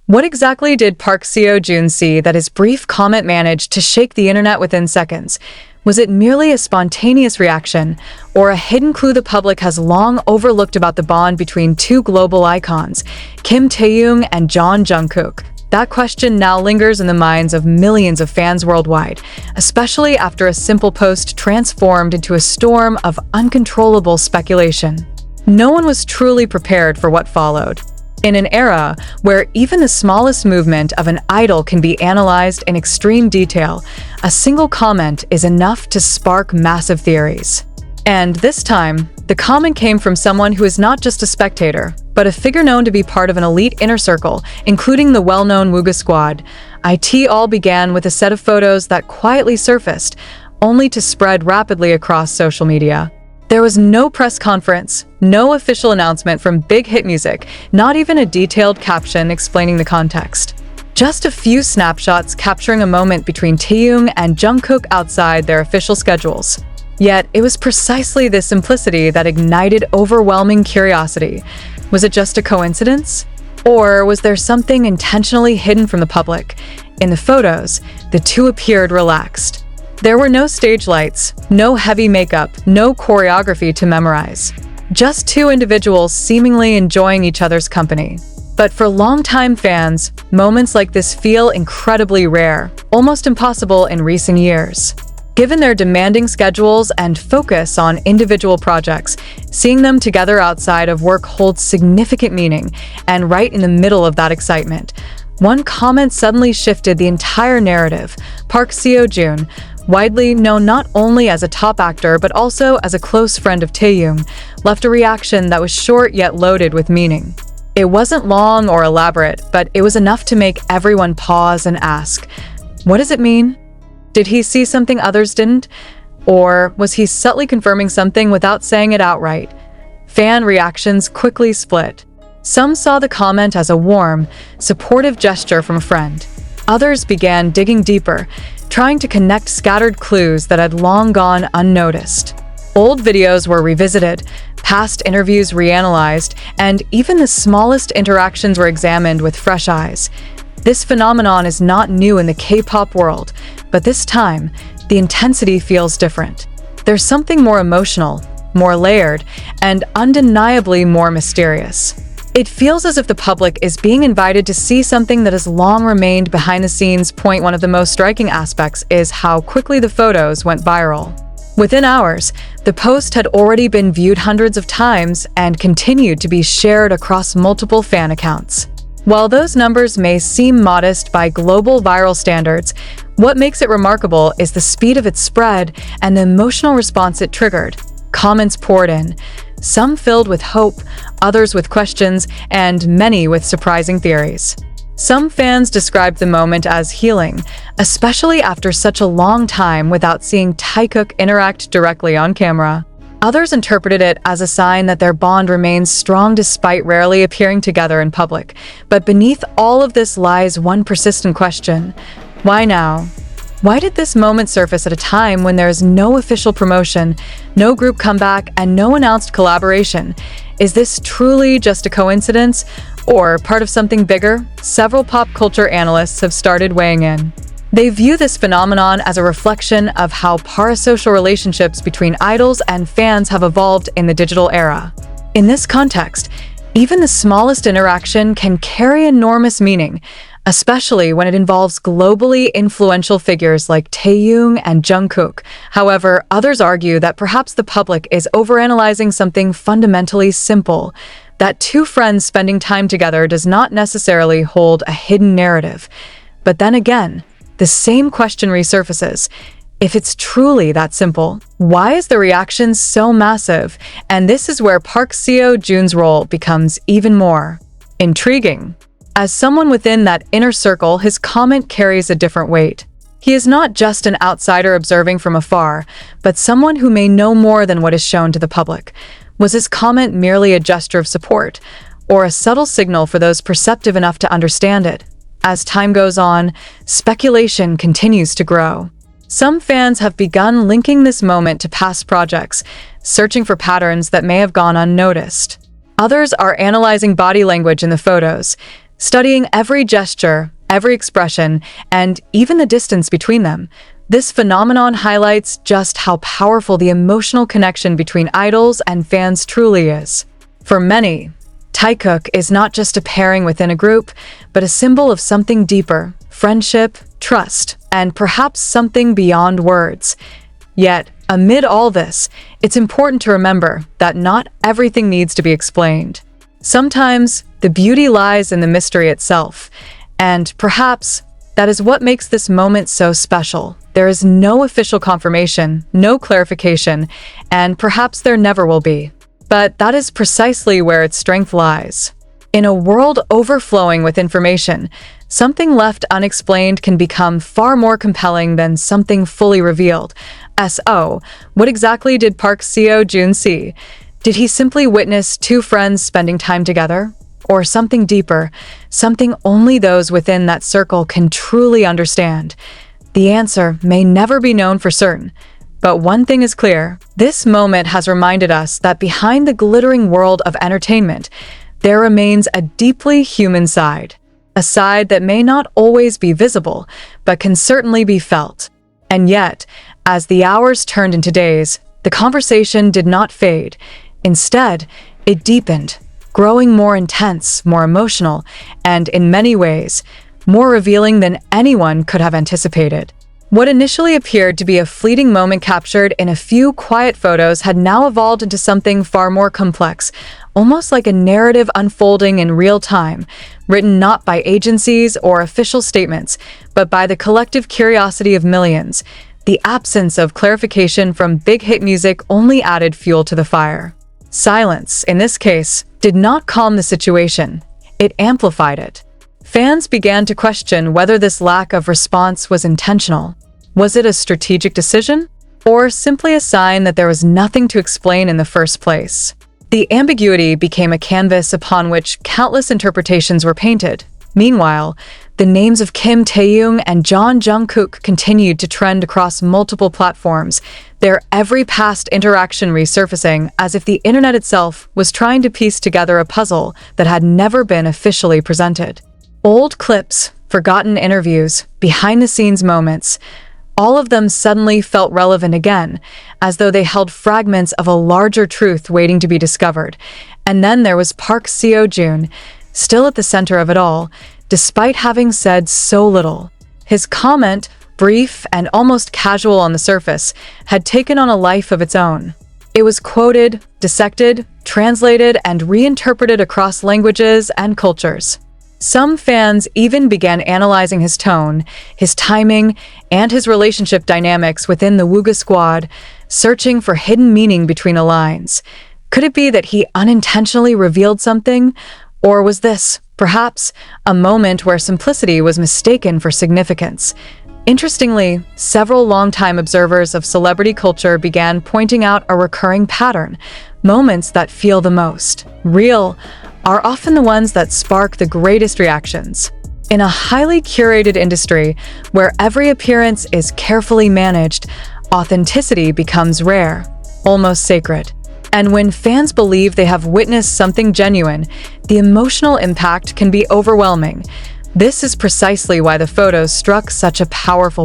What exactly did Park Seo Joon see that his brief comment managed to shake the internet within seconds? Was it merely a spontaneous reaction, or a hidden clue the public has long overlooked about the bond between two global icons, Kim Tae-young and Jungkook? That question now lingers in the minds of millions of fans worldwide, especially after a simple post transformed into a storm of uncontrollable speculation. No one was truly prepared for what followed. In an era where even the smallest movement of an idol can be analyzed in extreme detail, a single comment is enough to spark massive theories. And this time, the comment came from someone who is not just a spectator, but a figure known to be part of an elite inner circle, including the well-known Wooga squad. It all began with a set of photos that quietly surfaced, only to spread rapidly across social media. There was no press conference, no official announcement from Big Hit Music, not even a detailed caption explaining the context. Just a few snapshots capturing a moment between Taeyoung and Jungkook outside their official schedules. Yet, it was precisely this simplicity that ignited overwhelming curiosity. Was it just a coincidence? Or was there something intentionally hidden from the public? In the photos, the two appeared relaxed. There were no stage lights, no heavy makeup, no choreography to memorize. Just two individuals seemingly enjoying each other's company. But for longtime fans, moments like this feel incredibly rare, almost impossible in recent years. Given their demanding schedules and focus on individual projects, seeing them together outside of work holds significant meaning, and right in the middle of that excitement, one comment suddenly shifted the entire narrative. Park Seo Joon, widely known not only as a top actor but also as a close friend of Taeyoung, left a reaction that was short yet loaded with meaning. It wasn't long or elaborate, but it was enough to make everyone pause and ask, what does it mean? Did he see something others didn't? Or was he subtly confirming something without saying it outright? Fan reactions quickly split. Some saw the comment as a warm, supportive gesture from a friend. Others began digging deeper, trying to connect scattered clues that had long gone unnoticed. Old videos were revisited, past interviews reanalyzed, and even the smallest interactions were examined with fresh eyes. This phenomenon is not new in the K-pop world, but this time, the intensity feels different. There's something more emotional, more layered, and undeniably more mysterious. It feels as if the public is being invited to see something that has long remained behind the scenes. One of the most striking aspects is how quickly the photos went viral. Within hours, the post had already been viewed hundreds of times and continued to be shared across multiple fan accounts. While those numbers may seem modest by global viral standards, what makes it remarkable is the speed of its spread and the emotional response it triggered. Comments poured in, some filled with hope, others with questions, and many with surprising theories. Some fans described the moment as healing, especially after such a long time without seeing TAEKOok interact directly on camera. Others interpreted it as a sign that their bond remains strong despite rarely appearing together in public. But beneath all of this lies one persistent question. Why now? Why did this moment surface at a time when there is no official promotion, no group comeback, and no announced collaboration? Is this truly just a coincidence, or part of something bigger? Several pop culture analysts have started weighing in. They view this phenomenon as a reflection of how parasocial relationships between idols and fans have evolved in the digital era. In this context, even the smallest interaction can carry enormous meaning, especially when it involves globally influential figures like Taeyoung and Jungkook. However, others argue that perhaps the public is overanalyzing something fundamentally simple, that two friends spending time together does not necessarily hold a hidden narrative. But then again, the same question resurfaces. If it's truly that simple, why is the reaction so massive? And this is where Park Seo Joon's role becomes even more intriguing. As someone within that inner circle, his comment carries a different weight. He is not just an outsider observing from afar, but someone who may know more than what is shown to the public. Was his comment merely a gesture of support, or a subtle signal for those perceptive enough to understand it? As time goes on, speculation continues to grow. Some fans have begun linking this moment to past projects, searching for patterns that may have gone unnoticed. Others are analyzing body language in the photos, Studying every gesture, every expression, and even the distance between them, this phenomenon highlights just how powerful the emotional connection between idols and fans truly is. For many, TAEKOok is not just a pairing within a group, but a symbol of something deeper: friendship, trust, and perhaps something beyond words. Yet, amid all this, it's important to remember that not everything needs to be explained. Sometimes, the beauty lies in the mystery itself, and perhaps that is what makes this moment so special. There is no official confirmation, no clarification, and perhaps there never will be. But that is precisely where its strength lies. In a world overflowing with information, something left unexplained can become far more compelling than something fully revealed. So, what exactly did Park Seo Joon see? Did he simply witness two friends spending time together? Or something deeper, something only those within that circle can truly understand? The answer may never be known for certain. But one thing is clear: this moment has reminded us that behind the glittering world of entertainment, there remains a deeply human side. A side that may not always be visible, but can certainly be felt. And yet, as the hours turned into days, the conversation did not fade. Instead, it deepened, growing more intense, more emotional, and in many ways, more revealing than anyone could have anticipated. What initially appeared to be a fleeting moment captured in a few quiet photos had now evolved into something far more complex, almost like a narrative unfolding in real time, written not by agencies or official statements, but by the collective curiosity of millions. The absence of clarification from big hit music only added fuel to the fire. Silence, in this case, did not calm the situation. It amplified it. Fans began to question whether this lack of response was intentional. Was it a strategic decision? Or simply a sign that there was nothing to explain in the first place? The ambiguity became a canvas upon which countless interpretations were painted. Meanwhile, the names of Kim Taehyung and Jungkook continued to trend across multiple platforms, their every past interaction resurfacing as if the internet itself was trying to piece together a puzzle that had never been officially presented. Old clips, forgotten interviews, behind-the-scenes moments, all of them suddenly felt relevant again, as though they held fragments of a larger truth waiting to be discovered. And then there was Park Seo Joon, still at the center of it all, despite having said so little. His comment, brief and almost casual on the surface, had taken on a life of its own. It was quoted, dissected, translated, and reinterpreted across languages and cultures. Some fans even began analyzing his tone, his timing, and his relationship dynamics within the Wooga squad, searching for hidden meaning between the lines. Could it be that he unintentionally revealed something? Or was this, perhaps, a moment where simplicity was mistaken for significance? Interestingly, several longtime observers of celebrity culture began pointing out a recurring pattern. Moments that feel the most real are often the ones that spark the greatest reactions. In a highly curated industry where every appearance is carefully managed, authenticity becomes rare, almost sacred. And when fans believe they have witnessed something genuine, the emotional impact can be overwhelming. This is precisely why the photos struck such a powerful chord.